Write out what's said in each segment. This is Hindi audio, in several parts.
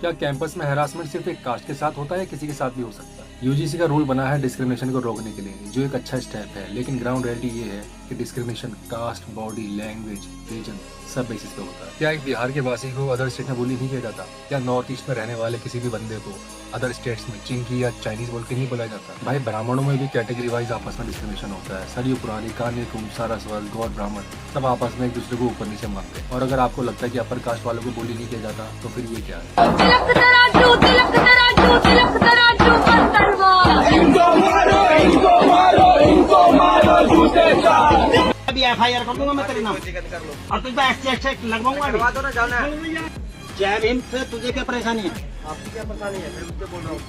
क्या कैंपस में हैरासमेंट सिर्फ एक कास्ट के साथ होता है या किसी के साथ भी हो सकता है? यूजीसी का रूल बना है डिस्क्रिमिनेशन को रोकने के लिए, जो एक अच्छा स्टेप है, लेकिन ग्राउंड रियलिटी ये है कि discrimination caste, body, language, region सब बेसिस पे होता है। क्या एक बिहार के वासी को अदर स्टेट में बोली नहीं किया जाता? क्या नॉर्थ ईस्ट में रहने वाले किसी भी बंदे को अदर स्टेट्स में चिंकी या चाइनीज बोल के नहीं बोला जाता? भाई ब्राह्मणों में भी कैटेगरी वाइज आपस में डिस्क्रिमिनेशन होता है। सरयू पुरानी, कान्य कुंभ, सारस्वत, गौर ब्राह्मण सब आपस में एक दूसरे को ऊपर नीचे मानते हैं। और अगर आपको लगता है कि अपर कास्ट वालों को बोली नहीं किया जाता तो फिर ये क्या है? अभी FIR कर दूंगा मैं तेरे नाम और तुझ पे एक्स लगवाऊंगा। जय भीम से तुझे क्या परेशानी है? आपकी क्या परेशानी है? मैं मुझे बोल रहा हूँ।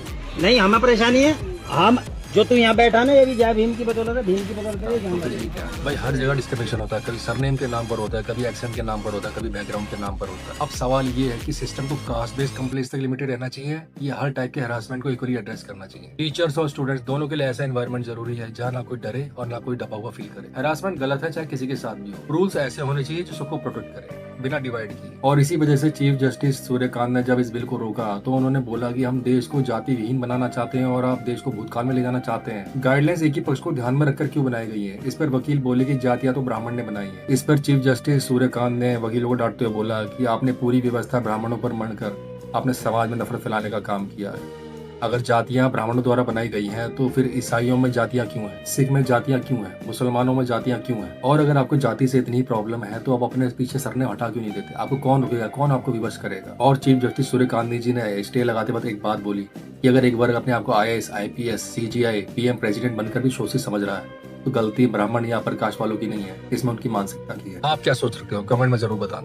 नहीं हमें परेशानी है। हम जो तू यहाँ बैठा ना ये भी जय भीम की बदौलत है, भीम की बदौलत है। भाई हर जगह डिस्क्रिमिनेशन होता है, कभी सरनेम के नाम पर होता है, कभी एक्सेंट के नाम पर होता है, कभी बैकग्राउंड के नाम पर होता है। अब सवाल ये है कि सिस्टम को कास्ट बेस्ड कंप्लेंट्स तक लिमिटेड रहना चाहिए या हर टाइप के हरासमेंट को इक्वली एड्रेस करना चाहिए? टीचर्स और स्टूडेंट्स दोनों के लिए ऐसा एनवायरनमेंट जरूरी है जहाँ ना कोई डरे और ना कोई दबा हुआ फील करे। हरासमेंट गलत है चाहे किसी के साथ भी हो। रूल्स ऐसे होने चाहिए जो सबको प्रोटेक्ट करे बिना डिवाइड किए। और इसी वजह से चीफ जस्टिस सूर्यकांत ने जब इस बिल को रोका तो उन्होंने बोला कि हम देश को जाति विहीन बनाना चाहते हैं और आप देश को भूतकाल में ले जाना चाहते हैं। गाइडलाइंस एक ही पक्ष को ध्यान में रखकर क्यों बनाई गई है? इस पर वकील बोले कि जातियां तो ब्राह्मण ने बनाई है। इस पर चीफ जस्टिस सूर्यकांत ने वकीलों को डांटते हुए बोला कि आपने पूरी व्यवस्था ब्राह्मणों पर मढ़कर आपने समाज में नफरत फैलाने का काम किया है। अगर जातियां ब्राह्मणों द्वारा बनाई गई हैं तो फिर ईसाइयों में जातियां क्यों हैं? सिख में जातियां क्यों हैं? मुसलमानों में जातियां क्यों हैं? और अगर आपको जाति से इतनी प्रॉब्लम है तो आप अपने पीछे सरने हटा क्यों नहीं देते? आपको कौन रुकेगा? कौन आपको विवश करेगा? और चीफ जस्टिस सूर्यकांत जी ने स्टे लगाते वक्त एक बात बोली कि अगर एक वर्ग अपने आपको IAS, IPS, CGI, PM president बनकर भी शोषित समझ रहा है तो गलती ब्राह्मण या अपर कास्ट वालों की नहीं है, इसमें उनकी मानसिकता की है। आप क्या सोच रहे हो? कमेंट में जरूर बताना।